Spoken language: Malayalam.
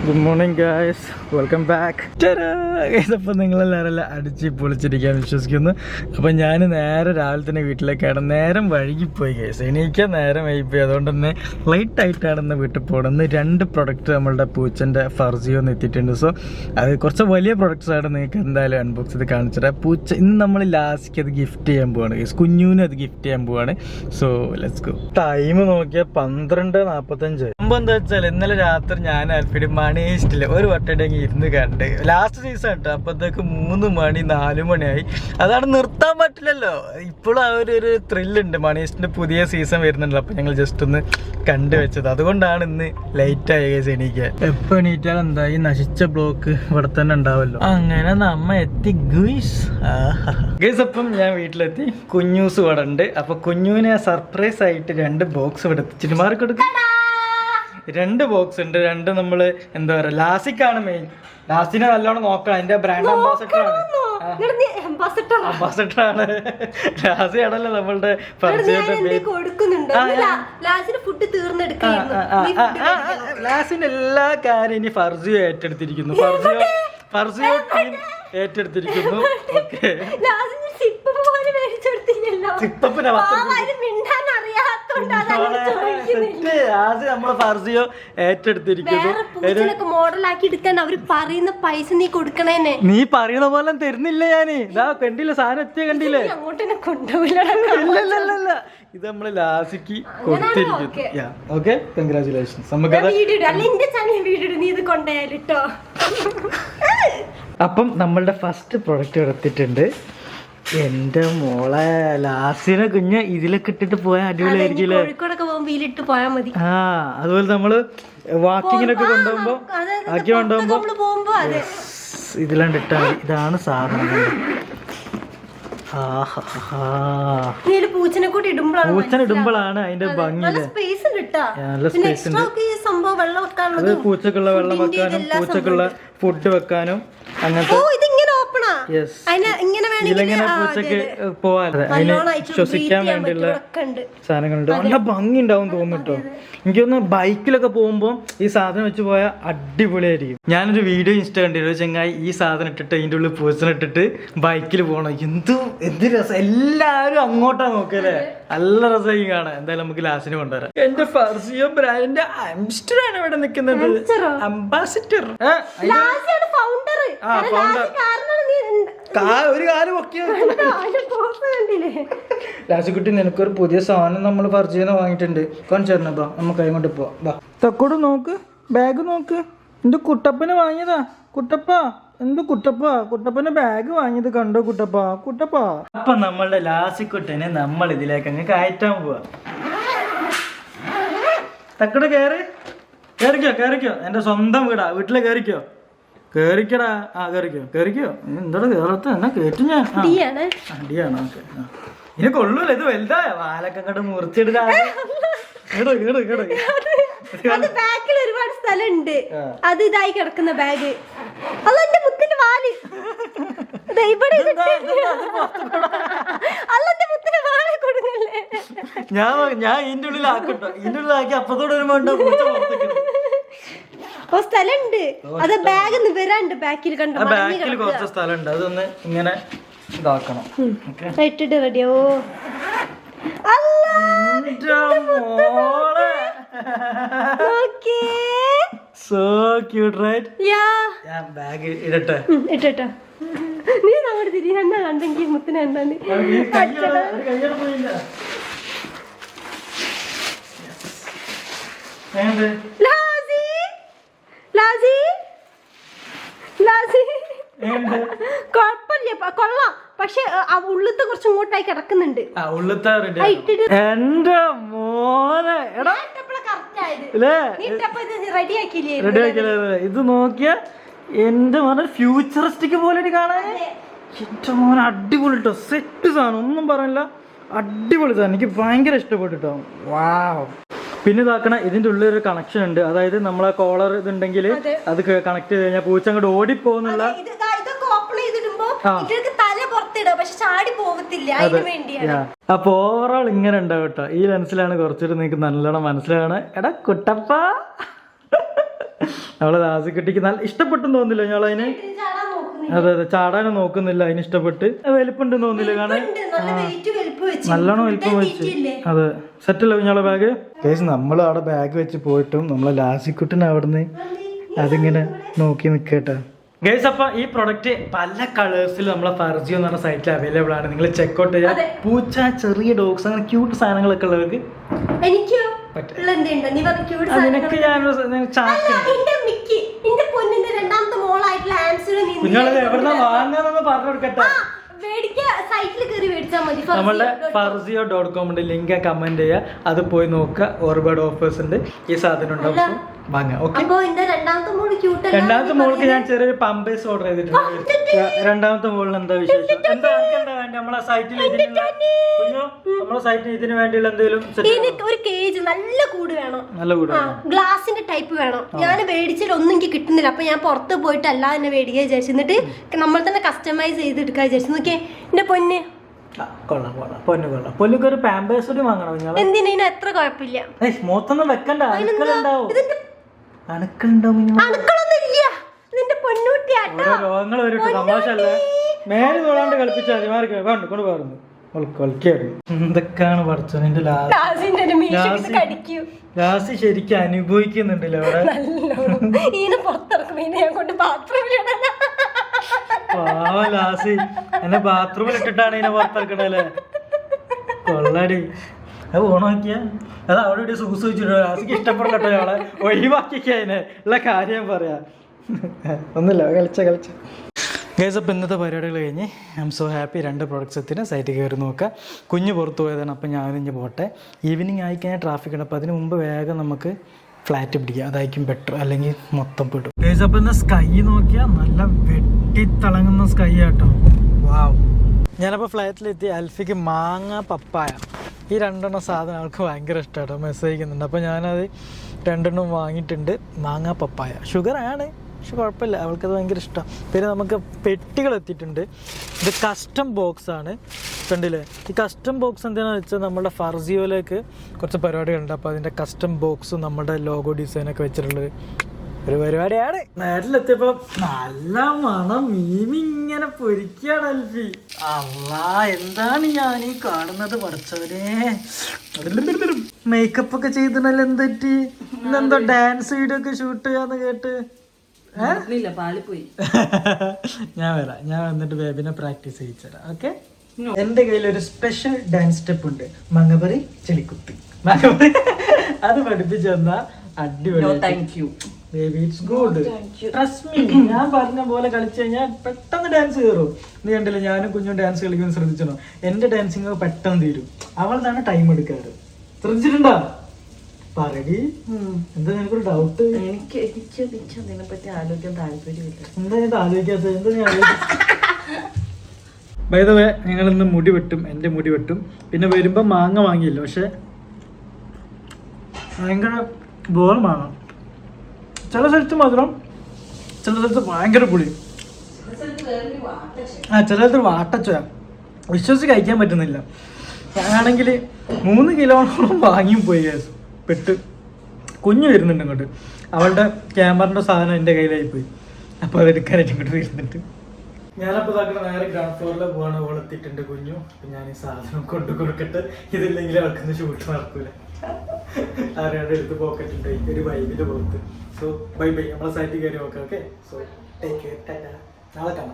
Good morning guys, welcome back. അപ്പോൾ നിങ്ങളെല്ലാവരും അടിച്ച് പൊളിച്ചിരിക്കാൻ വിശ്വസിക്കുന്നു. അപ്പോൾ ഞാൻ നേരെ രാവിലെ തന്നെ വീട്ടിലേക്കാണ്. നേരം വൈകിപ്പോയി ഗൈസ്, എണീക്കാൻ നേരം വൈകിപ്പോയി. അതുകൊണ്ട് തന്നെ ലൈറ്റ് ആയിട്ടാണ് ഇന്ന് വീട്ടിൽ പോകുന്നത്. 2 പ്രൊഡക്റ്റ് നമ്മളുടെ പൂച്ചൻ്റെ ഫർസിയോന്ന് എത്തിയിട്ടുണ്ട്. സോ അത് കുറച്ച് വലിയ പ്രൊഡക്ട്സ് ആണ്, നിങ്ങൾക്ക് എന്തായാലും അൺബോക്സ് ചെയ്ത് കാണിച്ചിട്ട്. പൂച്ച ഇന്ന് നമ്മൾ ലാസ്റ്റിക്ക് അത് ഗിഫ്റ്റ് ചെയ്യാൻ പോവാണ് ഗൈസ്, കുഞ്ഞൂന് അത് ഗിഫ്റ്റ് ചെയ്യാൻ പോവാണ്. So let's go. ടൈം നോക്കിയാൽ 12:45. മുമ്പ് എന്താ വെച്ചാൽ ഇന്നലെ രാത്രി ഞാൻ ആൽഫിയുടെ മണിയിസ്റ്റില്ല ഒരു വട്ടടെങ്കിൽ ഇരുന്ന് കണ്ട് ലാസ്റ്റ് സീസൺ കേട്ടോ. അപ്പോഴത്തേക്ക് 3 മണി 4 മണിയായി. അതാണ് നിർത്താൻ പറ്റില്ലല്ലോ. ഇപ്പോഴും ആ ഒരു ത്രില്ലുണ്ട്. മണിയിസ്റ്റിന്റെ പുതിയ സീസൺ വരുന്നുണ്ടല്ലോ. അപ്പൊ ഞങ്ങൾ ജസ്റ്റ് ഒന്ന് കണ്ടുവെച്ചത്. അതുകൊണ്ടാണ് ഇന്ന് ലേറ്റ് ആയി ഗൈസ് എണീക്കാൻ. എപ്പോൾ എണീറ്റാൽ എന്താ ഈ നശിച്ച ബ്ലോക്ക് ഇവിടെ തന്നെ ഉണ്ടാവല്ലോ. അങ്ങനെ നമ്മ എത്തി ഗുയ്സ്. അപ്പം ഞാൻ വീട്ടിലെത്തി. കുഞ്ഞൂസ് ഇവിടെ ഉണ്ട്. അപ്പൊ കുഞ്ഞുവിനെ സർപ്രൈസ് ആയിട്ട് 2 ബോക്സ് ഇവിടെ എത്തിച്ചിട്ട് മാറി കൊടുക്കും. 2 ബോക്സ് ഉണ്ട്. 2 നമ്മള് എന്താ പറയാ, ലാസിക്കാണ് മെയിൻ. ലാസിനെ നല്ലോണം നോക്കണം. അതിന്റെ ബ്രാൻഡ് അംബാസഡർ ആണ്. ലാസി ആണല്ലോ നമ്മളുടെ ലാസിന്റെ എല്ലാ കാര്യം ഇനി ഫർസിയോ ഏറ്റെടുത്തിരിക്കുന്നു. ഫർസിയോ ടീം ഏറ്റെടുത്തിരിക്കുന്നു. ഓക്കെ, നമ്മള് ഫർസിയോ ഏറ്റെടുത്തിരിക്കുന്നു. മോഡലാക്കി എടുക്കാൻ അവര് പറയുന്ന പൈസ നീ കൊടുക്കണേനെ. നീ പറയുന്ന പോലെ തരുന്നില്ല ഞാന്. ഇതാ കണ്ടില്ല, സാധനം എത്തിയ കണ്ടില്ലേ? അങ്ങോട്ടെ കൊണ്ടുപോയില്ല. ഇത് നമ്മള് ലാസിക്ക് കൊടുത്തിരിക്കുന്നു. Okay, congratulations. നമുക്ക് നീ ഇത് കൊണ്ടുപോയാലിട്ടോ. അപ്പം നമ്മളുടെ ഫസ്റ്റ് പ്രൊഡക്റ്റ് എടുത്തിട്ടുണ്ട്. എന്റെ മോളെ ലാസിനെ കുഞ്ഞ് ഇതിലൊക്കെ ഇട്ടിട്ട് പോയാൽ അടിപൊളിയായിരിക്കും. കോഴിക്കോടൊക്കെ പോകുമ്പോ ഇതിലിട്ട് പോയാൽ മതി. അതുപോലെ നമ്മള് വാക്കിങ്ങിനൊക്കെ കൊണ്ടുപോകുമ്പോ ഇതിലാണ്ട് ഇട്ടാൽ മതി. ഇതാണ് സാധനം. പൂച്ചനെ ഇടുമ്പോഴാണ് അതിന്റെ ഭംഗി. നല്ല സ്പേസ് ഉണ്ട്. അത് പൂച്ചക്കുള്ള വെള്ളം വെക്കാനും പൂച്ചക്കുള്ള ഫുഡ് വെക്കാനും അങ്ങനത്തെ ഇതിലെങ്ങനെ പൂച്ചക്ക് പോവാതെ അതിന് ശ്വസിക്കാൻ വേണ്ടിയുള്ള സാധനങ്ങളുണ്ട്. നല്ല ഭംഗി ഉണ്ടാവും തോന്നുന്നു. എനിക്കൊന്ന് ബൈക്കിലൊക്കെ പോകുമ്പോൾ ഈ സാധനം വെച്ച് പോയാൽ അടിപൊളിയായിരിക്കും. ഞാനൊരു വീഡിയോ ഇൻസ്റ്റ കണ്ടിരുന്നു. ചെങ്ങായി ഈ സാധനം ഇട്ടിട്ട് അതിൻ്റെ ഉള്ളിൽ പൂച്ചനെ ഇട്ടിട്ട് ബൈക്കിൽ പോകണം. എന്ത് രസം. എല്ലാവരും അങ്ങോട്ടാ നോക്കല്ലേ. നല്ല രസമായി കാണാൻ. എന്തായാലും നമുക്ക് ലാസിന് കൊണ്ടുവരാം. എന്റെ ഫർസിയോ ബ്രാൻഡിന്റെ അംബാസിഡർ ആണ് ഇവിടെ നിൽക്കുന്നത്. അംബാസിഡർ ഒരു കാല് പൊക്കിയ ലാസിക്കുട്ടി, നിനക്കൊരു പുതിയ സാധനം നമ്മൾ ഫർസിയോന്ന് വാങ്ങിയിട്ടുണ്ട്. കാണിച്ചേരണ, നമുക്ക് അങ്ങോട്ട് പോവാം. തക്കോട് നോക്ക്, ബാഗ് നോക്ക്. എന്ത് കുട്ടപ്പന് വാങ്ങിയതാ കുട്ടപ്പ. എന്ത് കുട്ടപ്പന് ബാഗ് വാങ്ങിയത് കണ്ടോ കുട്ടപ്പ. അപ്പൊ നമ്മളുടെ ലാസിക്കുട്ടനെ നമ്മൾ ഇതിലേക്ക് അങ്ങ് കയറ്റാൻ പോവാ. തക്കട് കേറിക്കോ. എന്റെ സ്വന്തം വീടാ. വീട്ടിലെ കേറിക്കോ. കേറിക്കോ. എന്താ കേറത്ത് എന്നാ കേട്ടു ഞാൻ. അടിയാണ്. ഓക്കെ, ഇനി കൊള്ളൂല. ഇത് വലുതായ വാലൊക്കെ അങ്ങോട്ട് മുറിച്ചിടുക. ഒരുപാട് സ്ഥലമുണ്ട്. അത് ഇതായി കിടക്കുന്ന ബാഗ്. അതെന്റെ മുത്തിന്റെ വാല്. ഞാൻ ഇതിന്റെ ഉള്ളിലാക്കട്ടോ. ഇതിന്റെ ഉള്ളിലാക്കി അപ്പത്തോടെ ഒരു സ്ഥലമുണ്ട്. അത് ബാഗ് വരാണ്ട് ബാക്കിൽ കണ്ടു. ബാക്കിൽ കുറച്ച് സ്ഥലമുണ്ട്. അതൊന്ന് ഇങ്ങനെ ഇതാക്കണം. ഇട്ടിട്ട് റെഡിയോ. So cute, right? ഞാൻ ബാഗ് ഇടട്ടെ. നീ അങ്ങോട്ട് തിരി. എന്നാ കണ്ടെങ്കിൽ മുത്തിനെ എന്താണ് കൊഴപ്പില്ല, കൊള്ളാം. പക്ഷെ ഉള്ളത്തെ കുറച്ച് ഇങ്ങോട്ടായി കിടക്കുന്നുണ്ട്. എന്റെ മോനെ ഇത് നോക്കിയ എന്റെ മോനെ ഫ്യൂച്ചറിസ്റ്റിക് പോലെ കാണാൻ. എന്റെ മോനെ അടിപൊളി കേട്ടോ. സെറ്റ് സാധനം, ഒന്നും പറയില്ല. അടിപൊളി സാധനം. എനിക്ക് ഭയങ്കര ഇഷ്ടപ്പെട്ടിട്ടോ. വാവ്. പിന്നെ ഇതാക്കണ ഇതിന്റെ ഉള്ളിലൊരു കണക്ഷൻ ഉണ്ട്. അതായത് നമ്മളെ കോളർ ഇതുണ്ടെങ്കിൽ അത് കണക്ട് ചെയ്ത് കഴിഞ്ഞാൽ പൂച്ച അങ്ങോട്ട് ഓടിപ്പോന്നുള്ള. അപ്പൊ ഓവറോൾ ഇങ്ങനെ ഉണ്ടാവും കേട്ടോ. ഈ ലെൻസിലാണ് കുറച്ചുകൂടി നിങ്ങൾക്ക് നല്ലോണം മനസ്സിലാവണേ. എടാ കുട്ടപ്പ, അവളെ ലാസിക്കുട്ടിക്ക് നല്ല ഇഷ്ടപ്പെട്ടെന്ന് തോന്നുന്നില്ല ഞങ്ങളതിന്. ചാടാൻ നോക്കുന്നില്ല. അതെ അതെ, ചാടാനും നോക്കുന്നില്ല, അതിന് ഇഷ്ടപ്പെട്ട്. വലിപ്പുണ്ടെന്ന് തോന്നുന്നില്ല കാണാൻ. നല്ല വെയിറ്റ് വലിപ്പം വെച്ച് നല്ലോണം വലിപ്പം വെച്ച്. അതെ, സെറ്റല്ലേ കുഞ്ഞാളെ ബാഗ്. കേസ് നമ്മൾ അവിടെ ബാഗ് വെച്ച് പോയിട്ടും നമ്മളെ ലാസിക്കുട്ടിനെ അവിടുന്ന് അതിങ്ങനെ നോക്കി നിൽക്കട്ടെ ഗൈസ്. അപ്പൊ ഈ പ്രൊഡക്റ്റ് പല കളേഴ്സിൽ നമ്മളെ ഫർജിയോ എന്ന് പറഞ്ഞ സൈറ്റിൽ അവൈലബിൾ ആണ്. നിങ്ങൾ ചെക്ക്ഔട്ട് ചെയ്യാം. പൂച്ച, ചെറിയ ഡോഗ്സ്, അങ്ങനെ ക്യൂട്ട് സാധനങ്ങളൊക്കെ ഉള്ളവർക്ക് എനിക്കോ അതിനൊക്കെ ഞാൻ ചാക്ക് കുഞ്ഞാളെ എവിടുന്ന വാങ്ങാന്നൊന്ന് പറഞ്ഞു കൊടുക്കട്ടെ. നമ്മളുടെ ഫർസിയോ.com ലിങ്ക് കമന്റ് ചെയ്യുക, അത് പോയി നോക്കുക. ഒരുപാട് ഓഫേഴ്സ് ഉണ്ട്. ഈ സാധനം ഉണ്ടാവും, വാങ്ങാം. ഓക്കെ, രണ്ടാമത്തെ മോൾക്ക് ഞാൻ ചെറിയൊരു പമ്പേഴ്സ് ഓർഡർ ചെയ്തിട്ടുണ്ട്. രണ്ടാമത്തെ മോളിന് എന്താ വിശേഷം? എന്താ വേണ്ട നമ്മളെ സൈറ്റിൽ നമ്മളെ സൈറ്റിൽ ഇതിന് വേണ്ടിയുള്ള എന്തെങ്കിലും ഒരു കേജ് നല്ല കൂട് വേണം, നല്ല കൂട് ഗ്ലാസിന്റെ ടൈപ്പ് വേണം. ഞാൻ മേടിച്ചിട്ട് ഒന്നും എനിക്ക് കിട്ടുന്നില്ല. അപ്പൊ ഞാൻ പുറത്ത് പോയിട്ട് അല്ലാതെ തന്നെ മേടിക്കുക വിചാരിച്ചു. എന്നിട്ട് നമ്മൾ തന്നെ കസ്റ്റമൈസ് ചെയ്തെടുക്കാൻ വിചാരിച്ചു. നോക്കിയേ എന്റെ പൊന്ന്, കൊള്ളാം കൊള്ളാം, പൊന്നു കൊള്ളാം. പൊന്നുക്ക് ഒരു പാമ്പേഴ്സ് കൂടി വാങ്ങണം. എന്തിനാ എത്ര കുഴപ്പമില്ല. മൊത്തൊന്നും വെക്കണ്ട, അണുക്കളുണ്ടാവും. ഓരോ രോഗങ്ങൾ വരും. തമാശ അല്ലേ, മേലെ തൊഴാണ്ട് കളിപ്പിച്ചാൽ മതി. കൊണ്ട് പറഞ്ഞു എന്തൊക്കെയാണ് പഠിച്ചതിന്റെ ലാസ്റ്റ് ശരിക്കും അനുഭവിക്കുന്നുണ്ടല്ലോ അവിടെ. പാവം ലാസി എന്നെ ബാത്റൂമിൽ ഇട്ടിട്ടാണ് ഇതിനെ പുറത്തിറക്കണല്ലേ. കൊള്ളാടി, അത് ഓണാക്കിയ അത് അവിടെ ഇവിടെ സൂസ് വെച്ചിട്ടോ. ലാസിക്ക് ഇഷ്ടപ്പെടട്ടോ ഞങ്ങളെ ഒഴിവാക്കിക്ക. അതിനെ ഉള്ള കാര്യം പറയാ ഒന്നുമില്ല, കളിച്ച ഗൈസ്. അപ്പോൾ ഇന്നത്തെ പരിപാടികൾ കഴിഞ്ഞ് I'm so happy. 2 products എത്തിന് സൈറ്റിൽ കയറി നോക്കുക. കുഞ്ഞ് പുറത്ത് പോയതാണ്, അപ്പോൾ ഞാനിഞ്ഞ് പോട്ടെ. ഈവനിങ് ആയിക്കഴിഞ്ഞാൽ ട്രാഫിക് ഉണ്ട്. അപ്പോൾ അതിന് മുമ്പ് വേഗം നമുക്ക് ഫ്ലാറ്റ് പിടിക്കുക, അതായിരിക്കും ബെറ്റർ, അല്ലെങ്കിൽ മൊത്തം പെടും. ഗൈസ് അപ്പോൾ ഇന്ന് സ്കൈ നോക്കിയാൽ നല്ല വെട്ടിത്തിളങ്ങുന്ന സ്കൈ ആട്ടോ. വാവ്. ഞാനപ്പോൾ ഫ്ലാറ്റിലെത്തി. അൽഫിക്ക് മാങ്ങ, പപ്പായ, ഈ 2 സാധനം ആൾക്ക് ഭയങ്കര ഇഷ്ടമാട്ടോ. മെസ്സേജ് അയക്കുന്നുണ്ട്. അപ്പോൾ ഞാനത് 2 വാങ്ങിയിട്ടുണ്ട്. മാങ്ങ, പപ്പായ. ഷുഗറാണ്, പക്ഷെ കുഴപ്പമില്ല, അവൾക്കത് ഭയങ്കര ഇഷ്ടം. പിന്നെ നമുക്ക് പെട്ടികൾ എത്തിയിട്ടുണ്ട്. ഇത് കസ്റ്റം ബോക്സ് ആണ്, കണ്ടില്ലേ. ഈ കസ്റ്റം ബോക്സ് എന്താണെന്ന് വെച്ചാൽ നമ്മുടെ ഫർസിയോയിലേക്ക് കുറച്ച് പരിപാടികളുണ്ട്. അപ്പോൾ അതിൻ്റെ കസ്റ്റം ബോക്സും നമ്മുടെ ലോഗോ ഡിസൈനൊക്കെ വെച്ചിട്ടുള്ളത് ഒരു പരിപാടിയാണ്. നേരിലെത്തിയപ്പോൾ നല്ല മണം, മീമിങ്ങനെ പൊരിക്കുകയാണ് അൽഫി. അല്ലാ, എന്താണ് ഞാൻ ഈ കാണുന്നത് പഠിച്ചവരെ. മേക്കപ്പ് ഒക്കെ ചെയ്തിട്ടല്ലോ, എന്തെറ്റി ഇന്നെന്തോ ഡാൻസ് വീഡിയോ ഒക്കെ ഷൂട്ട് ചെയ്യാന്ന് കേട്ട്. ഞാൻ വരാം, ഞാൻ വന്നിട്ട് ബേബിനെ പ്രാക്ടീസ് ചെയ്യിച്ചരാം. ഓക്കെ, എന്റെ കയ്യിൽ ഒരു സ്പെഷ്യൽ ഡാൻസ് സ്റ്റെപ്പ് ഉണ്ട്, മങ്ങപറി ചെളിക്കുത്തി. മങ്ങപറി അത് പഠിപ്പിച്ചു തന്നാ അടിപൊളി. Baby it's good, trust me. ഞാൻ പറഞ്ഞ പോലെ കളിച്ചു കഴിഞ്ഞാൽ പെട്ടെന്ന് ഡാൻസ് കയറും. നീ കണ്ടില്ല, ഞാനും കുഞ്ഞും ഡാൻസ് കളിക്കുന്നത് ശ്രദ്ധിച്ചോ. എന്റെ ഡാൻസിങ് പെട്ടെന്ന് തീരും, അവളതാണ് ടൈം എടുക്കാറ്. ശ്രദ്ധിച്ചിട്ടുണ്ടോ? പറടി, എന്താ നിനക്കൊരു ഡൗട്ട്? എനിക്ക് അതിനെപ്പറ്റി ആലോചിക്കാൻ താല്പര്യമില്ല. എന്താ ഇത് ആലോചിക്കാത്തത്? എന്താ നീ ബൈ ദ വേ, ഞങ്ങൾ ഇന്ന് മുടി വെട്ടും, എൻ്റെ മുടി വെട്ടും. പിന്നെ വരുമ്പോൾ മാങ്ങ വാങ്ങിയില്ല, പക്ഷെ ഭയങ്കര ബോൾ മാങ്ങ. ചില സ്ഥലത്ത് മധുരം, ചില സ്ഥലത്ത് ഭയങ്കര പുളി, ചില സ്ഥലത്ത് വാട്ടച്ച വിശ്വസിച്ച് കഴിക്കാൻ പറ്റുന്നില്ല. ഞാനാണെങ്കിൽ 3 കിലോയോളം വാങ്ങിയും പോയി ഗ്യാസ് പെട്ട്. കുഞ്ഞ് വരുന്നുണ്ട് ഇങ്ങോട്ട്, അവളുടെ ക്യാമറൻ്റെ സാധനം എൻ്റെ കയ്യിലായി പോയി. അപ്പോൾ അതെടുക്കാനായിട്ട് ഇങ്ങോട്ട് വരുന്നുണ്ട്. ഞാനപ്പോൾ ഇതാക്കുന്ന നേരെ ഗ്രൗണ്ട് ഫ്ലോറിൽ പോവാണ്. ഓളെത്തിയിട്ടുണ്ട് കുഞ്ഞു. അപ്പം ഞാൻ ഈ സാധനം കൊണ്ടു കൊടുക്കട്ടെ, ഇതില്ലെങ്കിൽ അവൾക്കൊന്ന് ഷൂട്ട് നടക്കൂല. ആരുടെ എടുത്ത് പോക്കറ്റ് ഉണ്ട് ഒരു വൈബിൻ്റെ പുറത്ത്. സോ ബൈ ബൈ, നമ്മളെ സൈറ്റിൽ കയറി നോക്കാം. Okay, so take care, Tata, നാളെ കാണാം.